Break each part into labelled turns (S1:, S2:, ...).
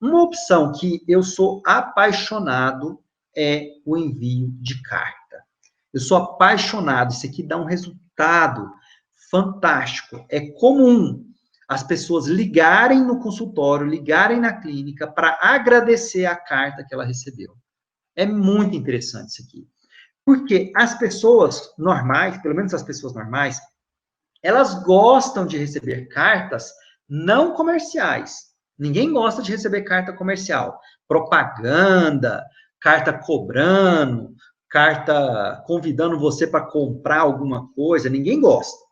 S1: Uma opção que eu sou apaixonado é o envio de carta. Eu sou apaixonado, isso aqui dá um resultado fantástico. É comum as pessoas ligarem no consultório, ligarem na clínica para agradecer a carta que ela recebeu. É muito interessante isso aqui. Porque as pessoas normais, pelo menos as pessoas normais, elas gostam de receber cartas não comerciais. Ninguém gosta de receber carta comercial. Propaganda, carta cobrando, carta convidando você para comprar alguma coisa, ninguém gosta.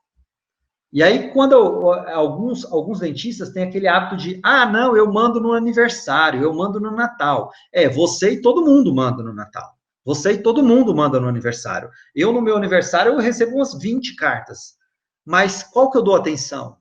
S1: E aí, quando alguns dentistas têm aquele hábito de, não, eu mando no aniversário, eu mando no Natal. Você e todo mundo manda no Natal. Você e todo mundo manda no aniversário. Eu, no meu aniversário, eu recebo umas 20 cartas. Mas qual que eu dou atenção?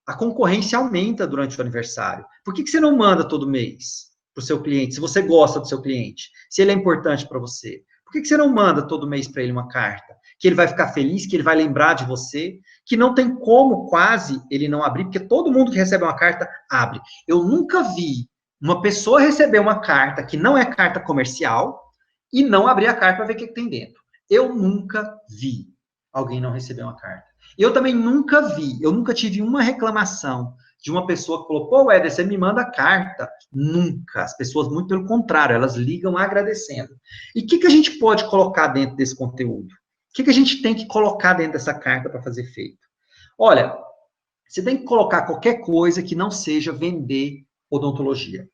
S1: A concorrência aumenta durante o aniversário. Por que você não manda todo mês para o seu cliente, se você gosta do seu cliente, se ele é importante para você? Por que você não manda todo mês para ele uma carta? Que ele vai ficar feliz, que ele vai lembrar de você, que não tem como quase ele não abrir, porque todo mundo que recebe uma carta abre. Eu nunca vi uma pessoa receber uma carta que não é carta comercial e não abrir a carta para ver o que tem dentro. Eu nunca vi alguém não receber uma carta. Eu também nunca vi, eu nunca tive uma reclamação de uma pessoa que falou, pô, Éder, você me manda carta. Nunca. As pessoas, muito pelo contrário, elas ligam agradecendo. E o que a gente pode colocar dentro desse conteúdo? O que a gente tem que colocar dentro dessa carta para fazer feito? Olha, você tem que colocar qualquer coisa que não seja vender odontologia.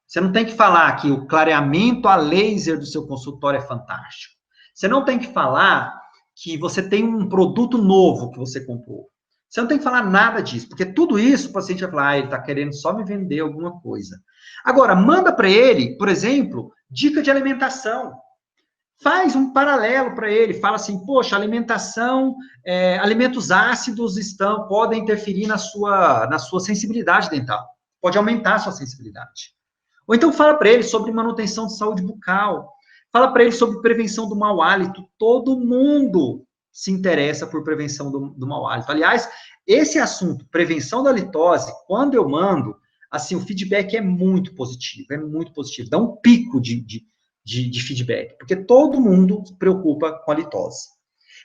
S1: Você não tem que falar que o clareamento a laser do seu consultório é fantástico. Você não tem que falar que você tem um produto novo que você comprou. Você não tem que falar nada disso, porque tudo isso o paciente vai falar, ele está querendo só me vender alguma coisa. Agora, manda para ele, por exemplo, dica de alimentação. Faz um paralelo para ele, fala assim, poxa, alimentação, alimentos ácidos podem interferir na sua sensibilidade dental. Pode aumentar a sua sensibilidade. Ou então fala para ele sobre manutenção de saúde bucal. Fala para ele sobre prevenção do mau hálito. Todo mundo se interessa por prevenção do mau hálito. Aliás, esse assunto, prevenção da halitose, quando eu mando, assim, o feedback é muito positivo, dá um pico de feedback, porque todo mundo se preocupa com a halitose.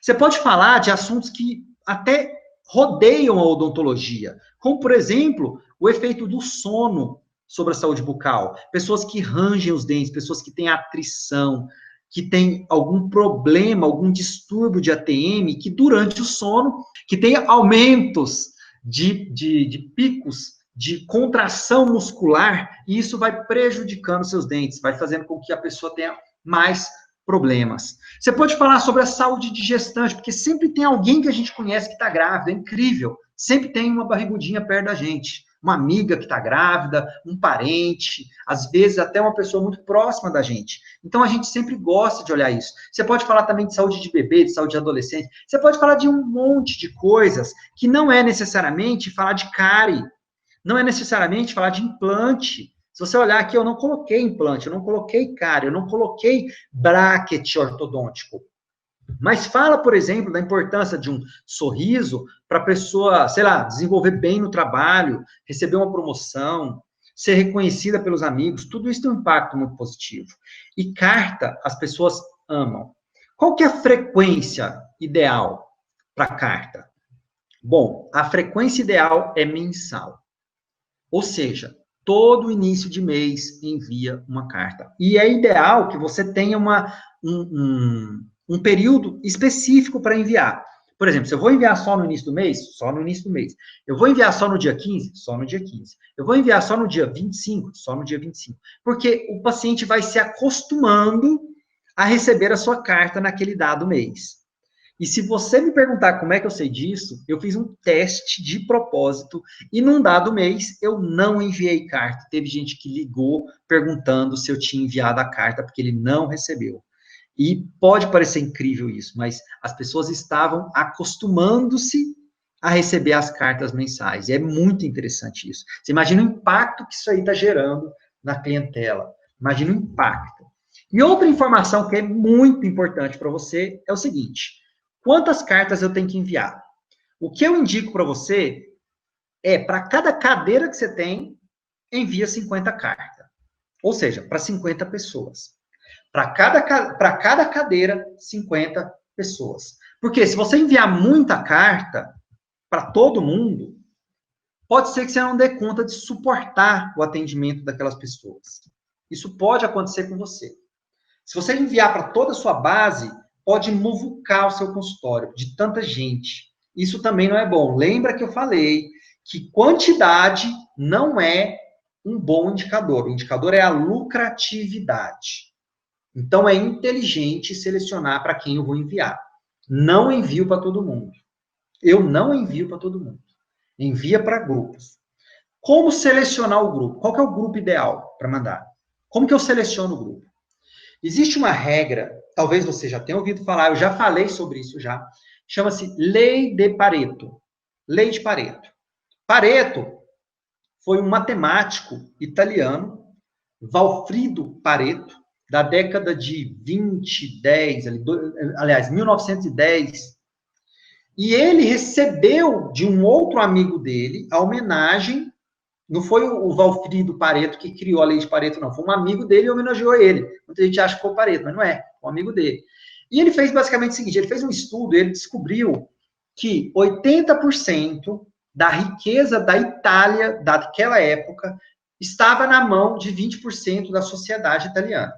S1: Você pode falar de assuntos que até rodeiam a odontologia, como, por exemplo, o efeito do sono sobre a saúde bucal, pessoas que rangem os dentes, pessoas que têm atrição, que têm algum problema, algum distúrbio de ATM, que durante o sono, que tem aumentos de picos de contração muscular, e isso vai prejudicando seus dentes, vai fazendo com que a pessoa tenha mais problemas. Você pode falar sobre a saúde de gestante, porque sempre tem alguém que a gente conhece que está grávida, é incrível. Sempre tem uma barrigudinha perto da gente. Uma amiga que está grávida, um parente, às vezes até uma pessoa muito próxima da gente. Então, a gente sempre gosta de olhar isso. Você pode falar também de saúde de bebê, de saúde de adolescente. Você pode falar de um monte de coisas que não é necessariamente falar de cárie, não é necessariamente falar de implante. Se você olhar aqui, eu não coloquei implante, eu não coloquei cárie, eu não coloquei bracket ortodôntico. Mas fala, por exemplo, da importância de um sorriso para a pessoa, sei lá, desenvolver bem no trabalho, receber uma promoção, ser reconhecida pelos amigos, tudo isso tem um impacto muito positivo. E carta, as pessoas amam. Qual que é a frequência ideal para carta? Bom, a frequência ideal é mensal. Ou seja, todo início de mês envia uma carta. E é ideal que você tenha um período específico para enviar. Por exemplo, se eu vou enviar só no início do mês, só no início do mês. Eu vou enviar só no dia 15, só no dia 15. Eu vou enviar só no dia 25, só no dia 25. Porque o paciente vai se acostumando a receber a sua carta naquele dado mês. E se você me perguntar como é que eu sei disso, eu fiz um teste de propósito e num dado mês eu não enviei carta. Teve gente que ligou perguntando se eu tinha enviado a carta porque ele não recebeu. E pode parecer incrível isso, mas as pessoas estavam acostumando-se a receber as cartas mensais. E é muito interessante isso. Você imagina o impacto que isso aí está gerando na clientela. Imagina o impacto. E outra informação que é muito importante para você é o seguinte: quantas cartas eu tenho que enviar? O que eu indico para você é, para cada cadeira que você tem, envia 50 cartas. Ou seja, para 50 pessoas. Para cada cadeira, 50 pessoas. Porque se você enviar muita carta para todo mundo, pode ser que você não dê conta de suportar o atendimento daquelas pessoas. Isso pode acontecer com você. Se você enviar para toda a sua base, pode muvucar o seu consultório de tanta gente. Isso também não é bom. Lembra que eu falei que quantidade não é um bom indicador. O indicador é a lucratividade. Então, é inteligente selecionar para quem eu vou enviar. Não envio para todo mundo. Eu não envio para todo mundo. Envia para grupos. Como selecionar o grupo? Qual que é o grupo ideal para mandar? Como que eu seleciono o grupo? Existe uma regra, talvez você já tenha ouvido falar, eu já falei sobre isso já, chama-se Lei de Pareto. Lei de Pareto. Pareto foi um matemático italiano, Valfrido Pareto, da década de 1910, e ele recebeu de um outro amigo dele a homenagem. Não foi o Valfrido Pareto que criou a lei de Pareto, não. Foi um amigo dele e homenageou ele. Muita gente acha que foi o Pareto, mas não é. Foi um amigo dele. E ele fez basicamente o seguinte, ele fez um estudo, ele descobriu que 80% da riqueza da Itália, daquela época, estava na mão de 20% da sociedade italiana.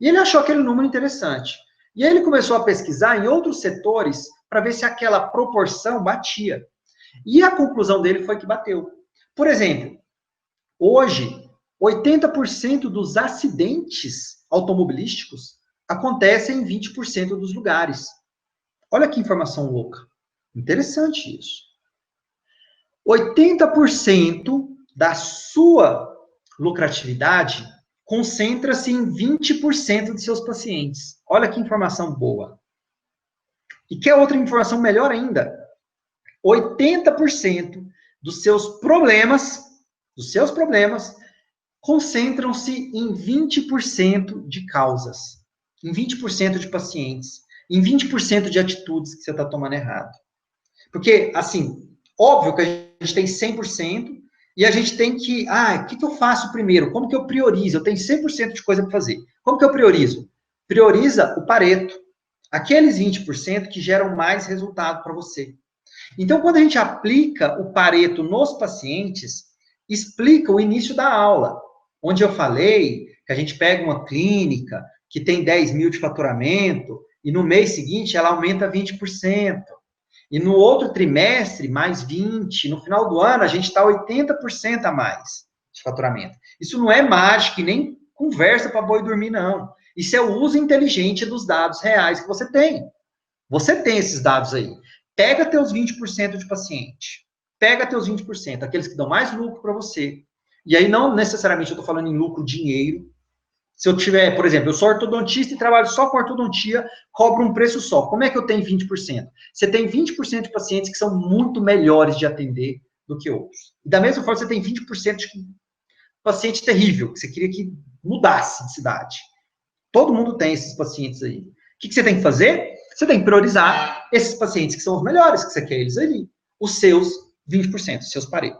S1: E ele achou aquele número interessante. E aí ele começou a pesquisar em outros setores para ver se aquela proporção batia. E a conclusão dele foi que bateu. Por exemplo, hoje, 80% dos acidentes automobilísticos acontecem em 20% dos lugares. Olha que informação louca. Interessante isso. 80% da sua lucratividade concentra-se em 20% de seus pacientes. Olha que informação boa. E quer outra informação melhor ainda? 80% dos seus problemas concentram-se em 20% de causas, em 20% de pacientes, em 20% de atitudes que você está tomando errado. Porque, assim, óbvio que a gente tem 100% e a gente tem que, o que eu faço primeiro? Como que eu priorizo? Eu tenho 100% de coisa para fazer. Como que eu priorizo? Prioriza o Pareto, aqueles 20% que geram mais resultado para você. Então, quando a gente aplica o Pareto nos pacientes, explica o início da aula, onde eu falei que a gente pega uma clínica que tem 10 mil de faturamento e no mês seguinte ela aumenta 20%. E no outro trimestre, mais 20%. No final do ano, a gente está 80% a mais de faturamento. Isso não é mágica e nem conversa para boi dormir, não. Isso é o uso inteligente dos dados reais que você tem. Você tem esses dados aí. Pega teus 20% de paciente. Pega teus 20%, aqueles que dão mais lucro para você. E aí, não necessariamente eu estou falando em lucro, dinheiro. Se eu tiver, por exemplo, eu sou ortodontista e trabalho só com ortodontia, cobro um preço só. Como é que eu tenho 20%? Você tem 20% de pacientes que são muito melhores de atender do que outros. E da mesma forma, você tem 20% de paciente terrível, que você queria que mudasse de cidade. Todo mundo tem esses pacientes aí. O que você tem que fazer? Você tem que priorizar esses pacientes que são os melhores, que você quer eles ali. Os seus 20%, os seus Pareto.